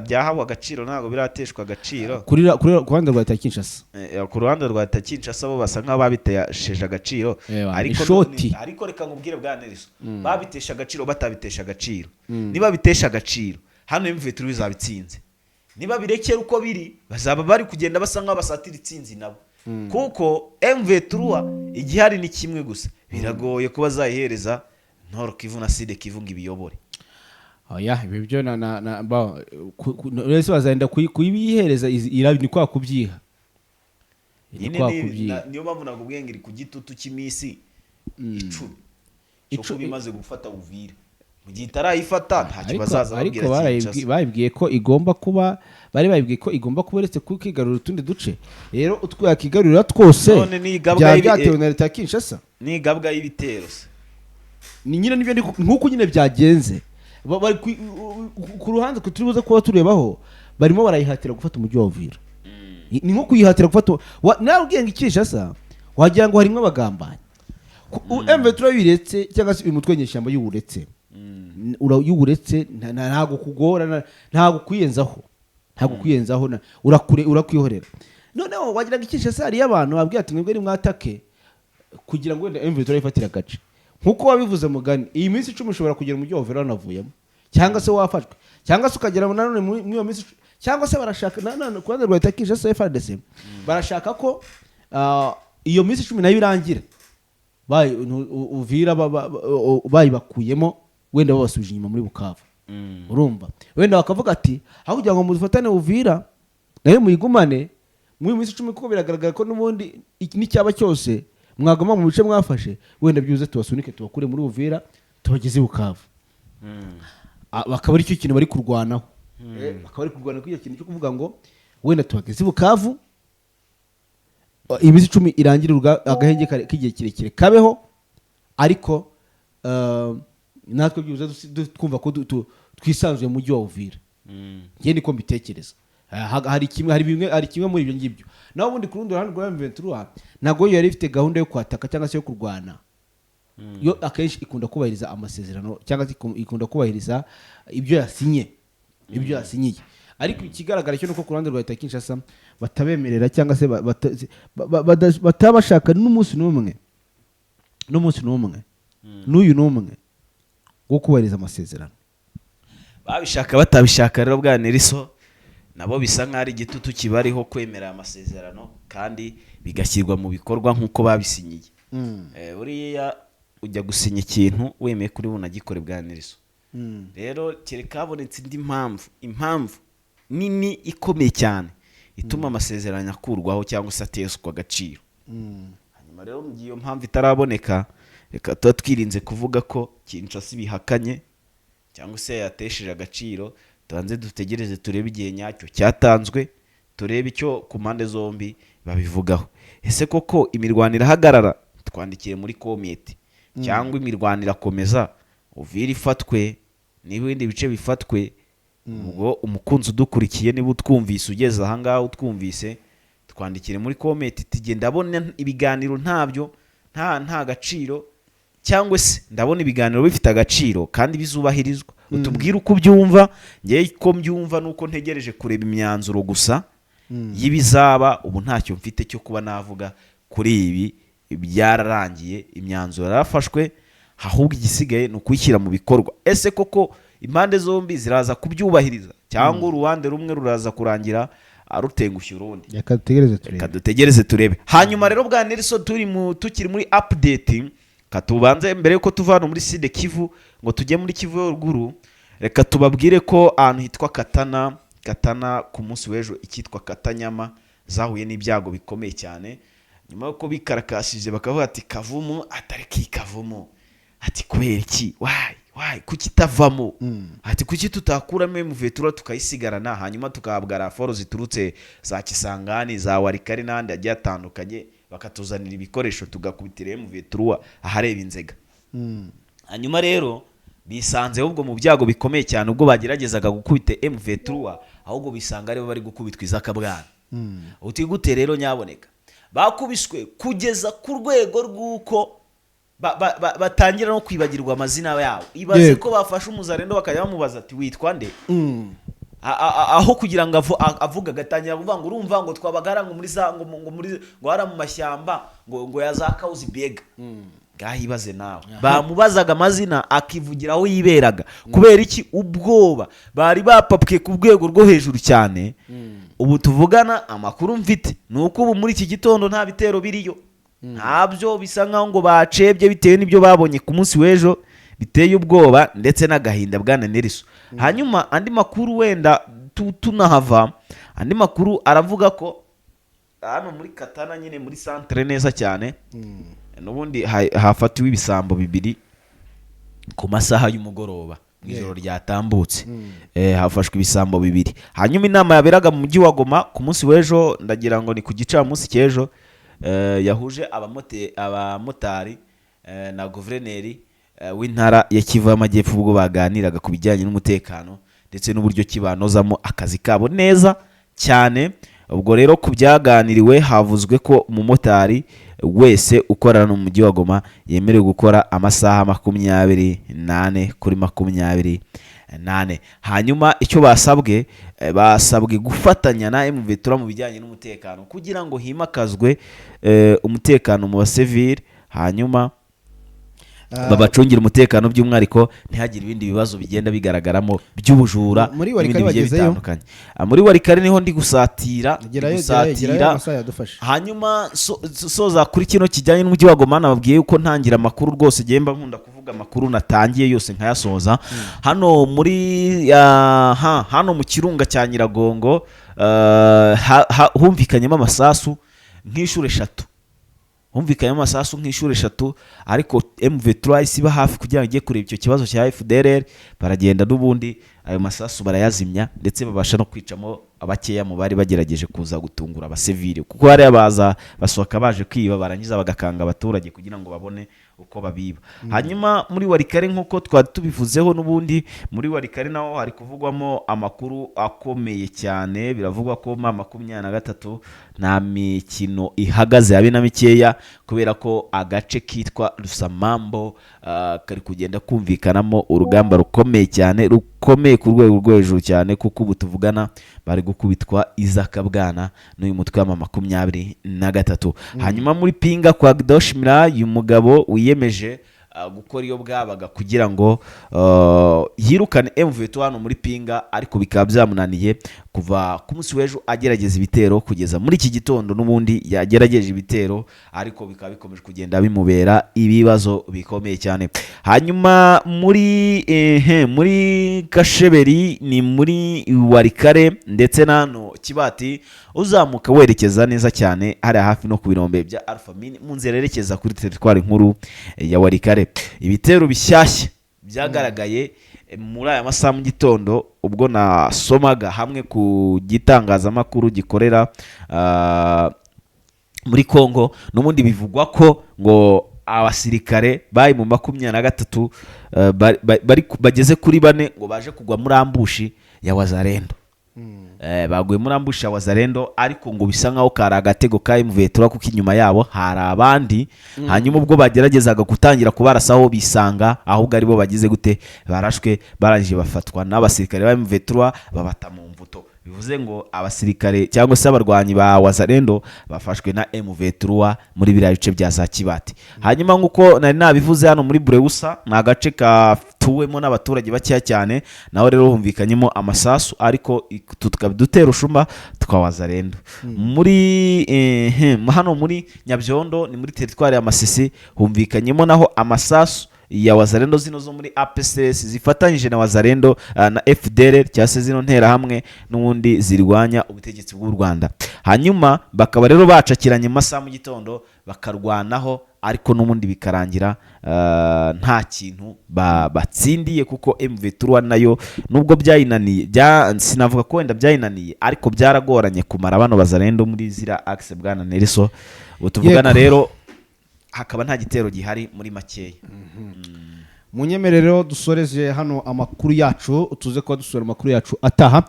byahawe agaciro ntago birateshwa agaciro ku ruhande rwa Leta Kinshasa ku ruhande rwa Leta Kinshasa bo basa nk'aho babitesheje agaciro ariko reka nkubwire bwa Nelson babitesha agaciro batabitesha agaciro niba bitesha agaciro hano M23 bizabitsinze niba birekera uko biri bazaba bari kugenda basa nk'abasatira itsinzi nabo kuko M23 igihari ni kimwe gusa biragoye kuba zayihereza Nord Kivu na Sud Kivu ngo ibiyobore ibi byo rese bazenda kuyihereza ni kwa kubyiha niyo mpamvu ntabwo ubwenge iri ku gitutu cy'iminsi 10 cyo bimaze gufata Uvira mu gihe itarayifata ntacyo bazaza babwira ariko babibwiye ko igomba kuba babibwiye ko igomba kuba uretse kwigarurira utundi duce rero utwo yakigarurira twose byatewe na Leta Kinshasa n'igabwa y'ibitero ni nyine nibyo nk'uko nyine byagenze ku ruhande turibuze kuba turebaho barimo barayihatira gufata umujyi wa Uvira ni nko kuyihatira gufata nawe ugenga Kinshasa wagira ngo harimo abagambanyi M23 biretse cyangwa se umutwe nyeshyamba y'uretse y'uretse ntago kugora ntago kwiyenzaho urakwihorera noneho wagira ngo Kinshasa ari abantu babwiye ati mwebwe ni mwatake kugira ngo M23 ifatira gace nkuko wabivuze mugani iyi minsi 10 ushobora kugera mu Uvira wanavuyemo cyangwa se wafashwe cyangwa se ukagera nanone mu iyo minsi cyangwa se barashaka nanone kwanda rwa Leta Kinshasa FARDC barashaka ko iyo minsi 10 nayo irangira Uvira bakuyemo wenda babasubije inyuma muri Bukavu urumva wenda bakavuga ati aho kugira ngo mufatane Uvira nayo muyigumane mu minsi 10 kuko biragaragara ko n'ubundi n'icyaba cyose mwagoma mu bice mwafashe wenda byuze tubasunike tubakure muri Uvira tubageze Bukavu bakaba ari cyo kintu bari kurwanaho bakaba bari kurwana kuri icyo kintu cyo kuvuga ngo wenda tubageze Bukavu imizi 10 irangira agahenge k'igihe kirekire kabeho ariko natwe byuze twumva ko twisanzuye mu mujyi wa Uvira ngiye niko mbitekereza hari kimwe muri ibyo ngibyo naho ubundi ku rundi ruhande rwa M23 ntago yari ifite gahunda yo kwataka cyangwa se yo kurwana yo akenshi ikunda kubahiriza amasezerano cyangwa se ikunda kubahiriza ibyo yasinyiye ariko ikigaragara cyo nuko ku ruhande rwa Leta Kinshasa batabemerera cyangwa se batabashaka n'umunsi n'umwe n'uyu n'umwe wo kubahiriza amasezerano babishaka batabishaka rero bwa Nelson nabo bisa nk'ari igitutu kibariho kwemera amasezerano kandi bigashyirwa mu bikorwa nk'uko babisinyiye buriya ujya gusinya ikintu wemeye kuri bunagikore bwa Nelson rero kereka habonetse indi impamvu nini ikomeye cyane ituma amasezerano akurwaho cyangwa se ateswa agaciro. Hanyuma rero mu gihe iyo mpamvu itaraboneka, reka tuba twirinze kuvuga ko Kinshasa bihakanye cyangwa se yatesheje agaciro. Tubanze dutegereze turebe igihe nyacyo cyatanzwe, turebe icyo ku mpande zombi babivugaho. Ese koko imirwano irahagarara? Twandikiye muri komite, cyangwa imirwano irakomeza, Uvira ifatwe n'ibindi bice bifatwe? Ubwo umukunzi udukurikiye, niba utwumvise ugeze ahangaha utwumvise, twandikire muri komite iti ndabona ibiganiro ntabyo nta gaciro, cyangwa se ndabona ibiganiro bifite agaciro kandi bizubahirizwa. Utubwire uko ubyumva. Ngewe ko mbyumva nuko ntegereje kureba imyanzuro gusa y'ibizaba. Ubu ntacyo mfite cyo kuba navuga kuri ibi, byararangiye, imyanzuro yarafashwe, ahubwo igisigaye ni ukuyishyira mu bikorwa. Ese koko impande zombi ziraza kubyubahiriza, cyangwa uruhande rumwe ruraza kurangira arutengushye urundi? Reka dutegereze turebe. Hanyuma rero bwa Nelson, tukiri muri update, katubanze mbere yuko tuva hano muri Sud Kivu ngo tujye muri Kivu yo ruguru, reka tubabwire ko ahantu hitwa Katana ku munsi w'ejo ikitwa Katanyama zahuye n'ibyago bikomeye cyane, nyuma yuko bikarakashije bakavuga ati Kavumu atari kikavumu, ati kubera iki, why kuki tavamo, ati kuki tutakuramo M23 tukayisigarana, hanyuma tukahabwa raforo ziturutse za Kisangani, za Warikari n'andi agiye atandukanye, bakatuzanira ibikoresho tugakubitira M23 ahareba Inzega. Hanyuma rero bisanze ubwo mu byago bikomeye cyane, ubwo bageragezaga gukubita M23 ahubwo bisanga aribo bari gukubitwa izakabwana. Utigute rero nyaboneka, bakubiswe kugeza ku rwego rw'uko batangira no kwibagirwa amazina yabo. Ibaze ko bafashe umuzarendo bakajya bamubaza ati witwa nde, aho kugira ngo avuga agatangira kuvuga ngo urumva ngo twabagara ngo muri ngo hara mu mashyamba ngo yazakauzi bega. Gahibaze nawe, bamubazaga amazina akivugira aho yiberaga. Kubera iki? Ubwoba bari bapapwe ku rwego rwo hejuru cyane. Ubu tuvugana amakuru mfite nuko ubu muri iki gitondo nta bitero biriyo, ntabyo, bisa nkaho ngo bacebye bitewe n'ibyo babonye ku munsi w'ejo, biteye ubwoba ndetse n'agahinda bwana Nelson. Hanyuma andi makuru wenda tunahava, andi makuru aravuga ko hano muri Katana nyine muri centre neza cyane, n'ubundi hafatiwe ibisambo bibiri ku masaha y'umugoroba mw'ijoro ryatambutse. Hafashwe ibisambo bibiri. Hanyuma inama yaberaga mu mujyi wa Goma ku munsi w'ejo, ndagira ngo ni ku gicamunsi cy'ejo, yahuje abamotari na guverineri w'intara ya Kivu y'Amajyepfo, ubwo baganiraga ku bijyanye n'umutekano ndetse n'uburyo kibanozamo akazi kabo neza cyane. Ubwo rero ku byaganiriwe havuzwe ko umumotari wese ukorana mu mujyi wa Goma yemerewe gukora amasaha 28 kuri 28. Hanyuma icyo basabwe gufatanya na M23 mu bijyanye n'umutekano kugira ngo himakazwe umutekano mu basivili, hanyuma babacungira umutekano, by'umwihariko ntihagire ibindi bibazo bigenda bigaragaramo by'ubujura n'ibindi bigiye bitandukanye. Muri Warikari niho ndi gusatira. Hanyuma soza kuri kino kijyanye n'umujyi wa Goma, nababwiye yuko ntangira amakuru rwose gemba nkunda kuvuga amakuru natangiye yose nkayasoza. Hano muri hano mu kirunga cya Nyiragongo humvikanyemo amasasu nk'inshuro 3, ariko M23 isiba hafi kugira ngo igiye kureba icyo kibazo cya FDLR, baragenda n'ubundi ayo masasu barayazimya, ndetse babasha no kwicamo abakeya mu bari bagerageje kuza gutungura abasivili, kuko hari abaza basohoka baje kwiba, barangiza bagakanga abaturage kugira ngo babone uko babiba. Hanyuma muri Warikari nk'uko twari tubivuzeho, n'ubundi muri Warikari naho hari kuvugwamo amakuru akomeye cyane. Biravugwa ko 23 nta mikino ihagaze habe na mikeya, kubera ko agace kitwa Rusamambo kari kugenda kumvikanamo urugamba rukomeye cyane, rukomeye ku rwego rwo hejuru cyane, kuko ubu tuvugana bari gukubitwa izakabwana n'uyu mutwe wa 23. Hanyuma muri Pinga kwa Gdoshmira, uyu mugabo wiyemeje gukora iyo bwabaga kugira ngo yirukane M23 hano muri Pinga, ariko bikaba byamunaniye kuva ku munsi w'ejo agerageza ibitero kugeza muri iki gitondo n'ubundi yagerageje ibitero, ariko bikaba bikomeje kugenda bimubera ibibazo bikomeye cyane. Hanyuma muri Kasheberi ni muri Warikare ndetse nano Kibati uzamuka werekeza neza cyane hari hafi no ku birombe bya Alpha Mine mu nzira yerekeza kuri teritwari nkuru ya Warikare. Ibitero bishyashya byagaragaye muri aya masaha mu gitondo ubwo nasomaga hamwe ku gitangazamakuru gikorera muri Kongo, n'ubundi bivugwa ko ngo abasirikare bari mu 23 bageze kuri 4 ngo baje kugwa muri ambushi ya Wazalendo. Baguye muri ambushi ya Wazalendo, ariko ngo bisa nkaho kari agatego ka M23 kuko inyuma yabo hari abandi. Hanyuma ubwo bageragezaga gutangira kubarasaho bisanga ahubwo aribo bagize gute barashwe, barangije bafatwa n'abasirikare ba M23 babata mu mvuto. Bivuze ngo abasirikare cyangwa se abarwanyi ba Wazalendo bafashwe na M23 muri biriya bice bya za Kibati. Hanyuma nguko nari nabivuze hano muri Bureusa ni agace katuwemo n'abaturage bakeya cyane, naho rero humvikanyemo amasasu, ariko tukabidutera ushuma twa Wazalendo. Muri hano muri Nyabyondo ni muri teritwari ya Masisi humvikanyemo naho amasasu ya Wazalendo zino zo muri APCS zifatanyije na Wazalendo na FDLR cyase zino ntera hamwe n'ubundi zirwanya ubutegetsi bw'u Rwanda. Hanyuma bakaba rero bacakiranye masaha mu gitondo bakarwanaho, ariko n'ubundi bikarangira nta kintu batsindiye, kuko M23 nayo nubwo byayinaniye sinavuga ko wenda byayinaniye, ariko byaragoranye kumara bano Wazalendo muri zira axe bwana Nelson. Utuvugana rero hakaba nta gitero gihari muri makeya. Munyemerero dusoreje hano amakuru yacu, tuze kuba dusura amakuru yacu ataha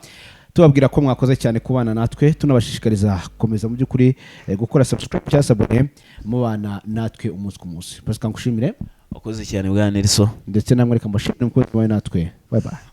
tubabwira ko mwakoze cyane kubana natwe, tunabashishikariza gukomeza mu by'ukuri gukora subscribe cyangwa sabone mubana natwe umunsi ku munsi. Pascal ngushimire, wakoze cyane bwana Nelson, ndetse namwe reka mbashimire muko natwe. Bye bye.